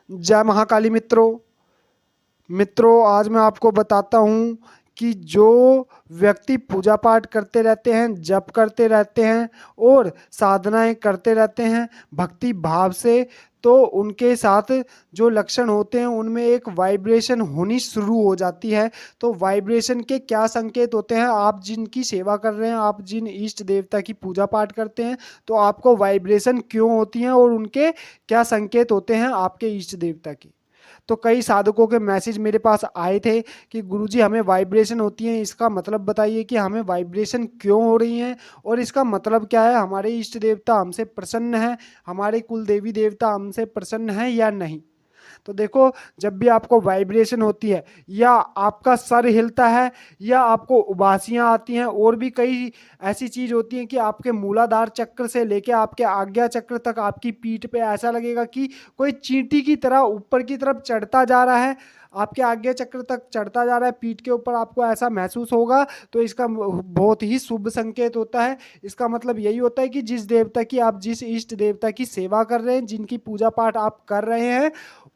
जय महाकाली मित्रों आज मैं आपको बताता हूँ कि जो व्यक्ति पूजा पाठ करते रहते हैं, जप करते रहते हैं और साधनाएं करते रहते हैं भक्ति भाव से, तो उनके साथ जो लक्षण होते हैं उनमें एक वाइब्रेशन होनी शुरू हो जाती है। तो वाइब्रेशन के क्या संकेत होते हैं? आप जिनकी सेवा कर रहे हैं, आप जिन इष्ट देवता की पूजा पाठ करते हैं, तो आपको वाइब्रेशन क्यों होती हैं और उनके क्या संकेत होते हैं आपके इष्ट देवता की। तो कई साधकों के मैसेज मेरे पास आए थे कि गुरुजी हमें वाइब्रेशन होती है, इसका मतलब बताइए कि हमें वाइब्रेशन क्यों हो रही हैं और इसका मतलब क्या है, हमारे इष्ट देवता हमसे प्रसन्न है, हमारे कुल देवी देवता हमसे प्रसन्न है या नहीं। तो देखो, जब भी आपको वाइब्रेशन होती है या आपका सर हिलता है या आपको उबासियां आती हैं और भी कई ऐसी चीज होती हैं कि आपके मूलाधार चक्र से लेके आपके आज्ञा चक्र तक आपकी पीठ पे ऐसा लगेगा कि कोई चींटी की तरह ऊपर की तरफ चढ़ता जा रहा है, आपके आज्ञा चक्र तक चढ़ता जा रहा है, पीठ के ऊपर आपको ऐसा महसूस होगा, तो इसका बहुत ही शुभ संकेत होता है। इसका मतलब यही होता है कि जिस देवता की आप जिस इष्ट देवता की सेवा कर रहे हैं, जिनकी पूजा पाठ आप कर रहे हैं,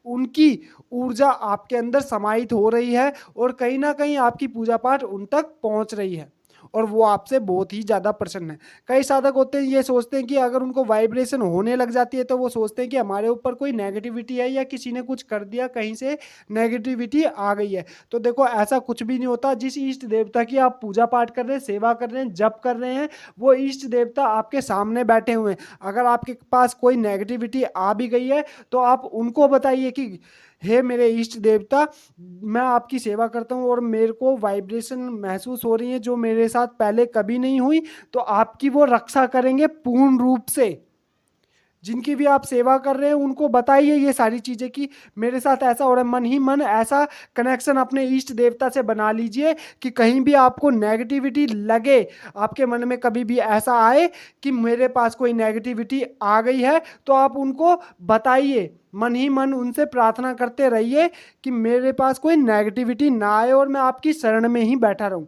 उनकी ऊर्जा आपके अंदर समाहित हो रही है और कहीं ना कहीं आपकी पूजा पाठ उन तक पहुंच रही है और वो आपसे बहुत ही ज़्यादा प्रसन्न है। कई साधक होते हैं, ये सोचते हैं कि अगर उनको वाइब्रेशन होने लग जाती है तो वो सोचते हैं कि हमारे ऊपर कोई नेगेटिविटी है या किसी ने कुछ कर दिया, कहीं से नेगेटिविटी आ गई है। तो देखो, ऐसा कुछ भी नहीं होता। जिस इष्ट देवता की आप पूजा पाठ कर रहे हैं, सेवा कर रहे हैं, जप कर रहे हैं, वो इष्ट देवता आपके सामने बैठे हुए हैं। अगर आपके पास कोई नेगेटिविटी आ भी गई है तो आप उनको बताइए कि हे मेरे इष्ट देवता, मैं आपकी सेवा करता हूँ और मेरे को वाइब्रेशन महसूस हो रही है जो मेरे साथ पहले कभी नहीं हुई, तो आपकी वो रक्षा करेंगे पूर्ण रूप से। जिनकी भी आप सेवा कर रहे हैं उनको बताइए ये सारी चीजें कि मेरे साथ ऐसा हो रहा है। मन ही मन ऐसा कनेक्शन अपने इष्ट देवता से बना लीजिए कि कहीं भी आपको नेगेटिविटी लगे, आपके मन में कभी भी ऐसा आए कि मेरे पास कोई नेगेटिविटी आ गई है, तो आप उनको बताइए, मन ही मन उनसे प्रार्थना करते रहिए कि मेरे पास कोई नेगेटिविटी ना आए और मैं आपकी शरण में ही बैठा रहूं।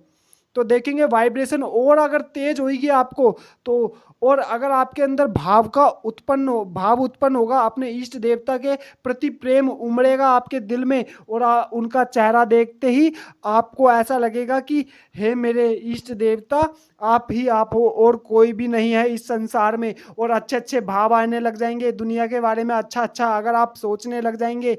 तो देखेंगे वाइब्रेशन और अगर तेज होगी आपको, तो और अगर आपके अंदर भाव उत्पन्न होगा, अपने इष्ट देवता के प्रति प्रेम उमड़ेगा आपके दिल में और उनका चेहरा देखते ही आपको ऐसा लगेगा कि हे मेरे इष्ट देवता, आप ही आप हो और कोई भी नहीं है इस संसार में। और अच्छे अच्छे भाव आने लग जाएंगे दुनिया के बारे में, अच्छा अच्छा अगर आप सोचने लग जाएंगे,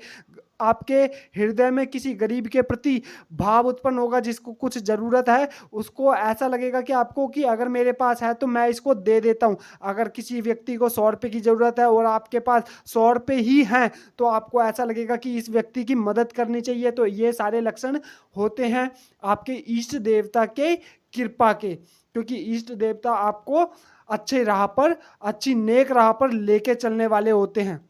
आपके हृदय में किसी गरीब के प्रति भाव उत्पन्न होगा जिसको कुछ जरूरत है, उसको ऐसा लगेगा कि आपको कि अगर मेरे पास है तो मैं इसको दे देता हूं। अगर किसी व्यक्ति को 100 रुपये की जरूरत है और आपके पास 100 रुपये ही हैं, तो आपको ऐसा लगेगा कि इस व्यक्ति की मदद करनी चाहिए। तो ये सारे लक्षण होते हैं आपके इष्ट देवता के कृपा के, क्योंकि इष्ट देवता आपको अच्छे राह पर, अच्छी नेक राह पर लेके चलने वाले होते हैं।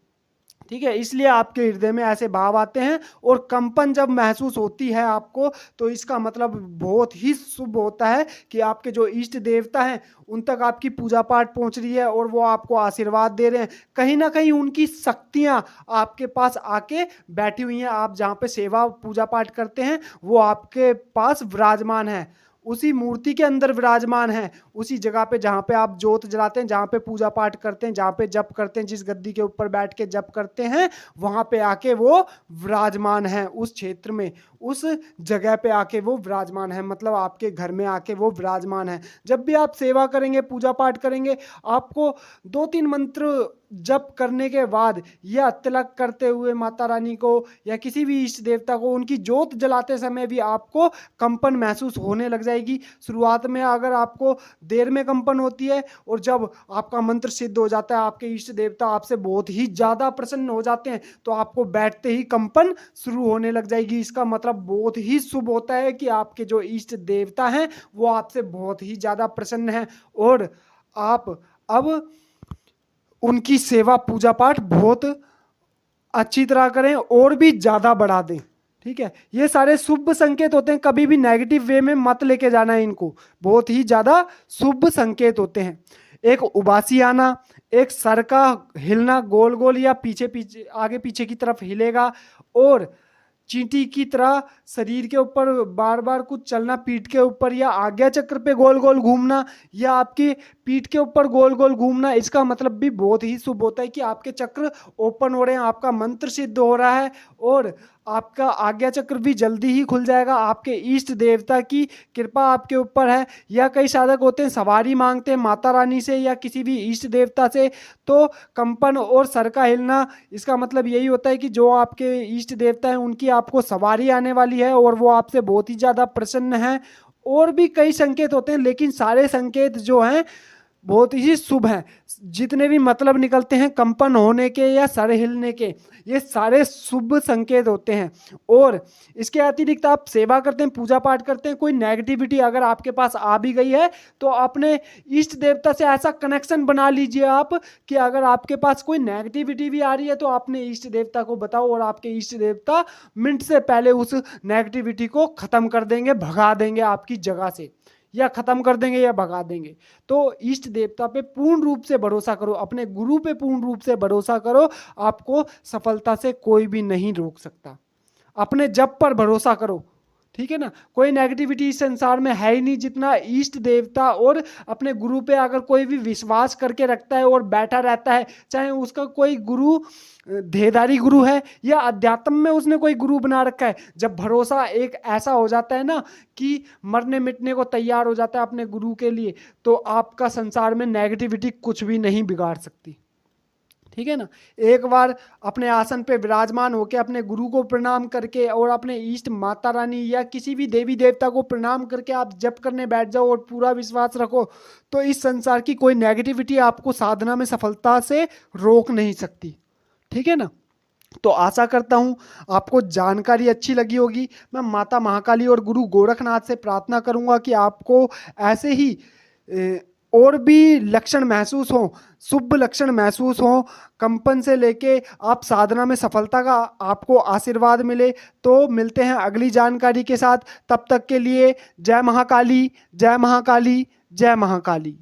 ठीक है, इसलिए आपके हृदय में ऐसे भाव आते हैं और कंपन जब महसूस होती है आपको, तो इसका मतलब बहुत ही शुभ होता है कि आपके जो इष्ट देवता हैं उन तक आपकी पूजा पाठ पहुंच रही है और वो आपको आशीर्वाद दे रहे हैं। कहीं ना कहीं उनकी शक्तियां आपके पास आके बैठी हुई हैं। आप जहाँ पे सेवा पूजा पाठ करते हैं वो आपके पास विराजमान है, उसी मूर्ति के अंदर विराजमान है, उसी जगह पे जहाँ पे आप जोत जलाते हैं, जहाँ पे पूजा पाठ करते हैं, जहाँ पे जप करते हैं, जिस गद्दी के ऊपर बैठ के जप करते हैं, वहाँ पे आके वो विराजमान है। उस क्षेत्र में, उस जगह पे आके वो विराजमान है, मतलब आपके घर में आके वो विराजमान है। जब भी आप सेवा करेंगे, पूजा पाठ करेंगे, आपको 2-3 मंत्र जप करने के बाद या तिलक करते हुए माता रानी को या किसी भी इष्ट देवता को उनकी जोत जलाते समय भी आपको कंपन महसूस होने लग जाएगी। शुरुआत में अगर आपको देर में कंपन होती है और जब आपका मंत्र सिद्ध हो जाता है, आपके इष्ट देवता आपसे बहुत ही ज़्यादा प्रसन्न हो जाते हैं, तो आपको बैठते ही कंपन शुरू होने लग जाएगी। इसका मतलब बहुत ही शुभ होता है कि आपके जो इष्ट देवता हैं वो आपसे बहुत ही ज़्यादा प्रसन्न हैं और आप अब उनकी सेवा पूजा पाठ बहुत अच्छी तरह करें और भी ज्यादा बढ़ा दें। ठीक है, ये सारे शुभ संकेत होते हैं, कभी भी नेगेटिव वे में मत लेके जाना है इनको, बहुत ही ज्यादा शुभ संकेत होते हैं। एक उबासी आना, एक सर का हिलना गोल गोल या पीछे पीछे आगे पीछे की तरफ हिलेगा, और चींटी की तरह शरीर के ऊपर बार बार कुछ चलना, पीठ के ऊपर या आज्ञा चक्र पे गोल गोल घूमना या आपकी पीठ के ऊपर गोल गोल घूमना, इसका मतलब भी बहुत ही शुभ होता है कि आपके चक्र ओपन हो रहे हैं, आपका मंत्र सिद्ध हो रहा है और आपका आज्ञा चक्र भी जल्दी ही खुल जाएगा। आपके इष्ट देवता की कृपा आपके ऊपर है। या कई साधक होते हैं सवारी मांगते हैं माता रानी से या किसी भी इष्ट देवता से, तो कंपन और सर का हिलना, इसका मतलब यही होता है कि जो आपके इष्ट देवता हैं उनकी आपको सवारी आने वाली है और वो आपसे बहुत ही ज़्यादा प्रसन्न हैं। और भी कई संकेत होते हैं, लेकिन सारे संकेत जो हैं बहुत ही शुभ हैं। जितने भी मतलब निकलते हैं कंपन होने के या सर हिलने के, ये सारे शुभ संकेत होते हैं। और इसके अतिरिक्त आप सेवा करते हैं, पूजा पाठ करते हैं, कोई नेगेटिविटी अगर आपके पास आ भी गई है तो अपने इष्ट देवता से ऐसा कनेक्शन बना लीजिए आप कि अगर आपके पास कोई नेगेटिविटी भी आ रही है तो अपने इष्ट देवता को बताओ और आपके इष्ट देवता मिनट से पहले उस नेगेटिविटी को खत्म कर देंगे, भगा देंगे आपकी जगह से, या खत्म कर देंगे या भगा देंगे। तो इष्ट देवता पे पूर्ण रूप से भरोसा करो, अपने गुरु पे पूर्ण रूप से भरोसा करो, आपको सफलता से कोई भी नहीं रोक सकता। अपने जप पर भरोसा करो, ठीक है ना। कोई नेगेटिविटी इस संसार में है ही नहीं जितना इष्ट देवता और अपने गुरु पे अगर कोई भी विश्वास करके रखता है और बैठा रहता है, चाहे उसका कोई गुरु देहधारी गुरु है या अध्यात्म में उसने कोई गुरु बना रखा है, जब भरोसा एक ऐसा हो जाता है ना कि मरने मिटने को तैयार हो जाता है अपने गुरु के लिए, तो आपका संसार में नेगेटिविटी कुछ भी नहीं बिगाड़ सकती, ठीक है ना। एक बार अपने आसन पे विराजमान होकर अपने गुरु को प्रणाम करके और अपने इष्ट माता रानी या किसी भी देवी देवता को प्रणाम करके आप जप करने बैठ जाओ और पूरा विश्वास रखो, तो इस संसार की कोई नेगेटिविटी आपको साधना में सफलता से रोक नहीं सकती, ठीक है ना। तो आशा करता हूँ आपको जानकारी अच्छी लगी होगी। मैं माता महाकाली और गुरु गोरखनाथ से प्रार्थना करूँगा कि आपको ऐसे ही और भी लक्षण महसूस हो, शुभ लक्षण महसूस हो, कंपन से लेके आप साधना में सफलता का आपको आशीर्वाद मिले। तो मिलते हैं अगली जानकारी के साथ, तब तक के लिए जय महाकाली, जय महाकाली, जय महाकाली।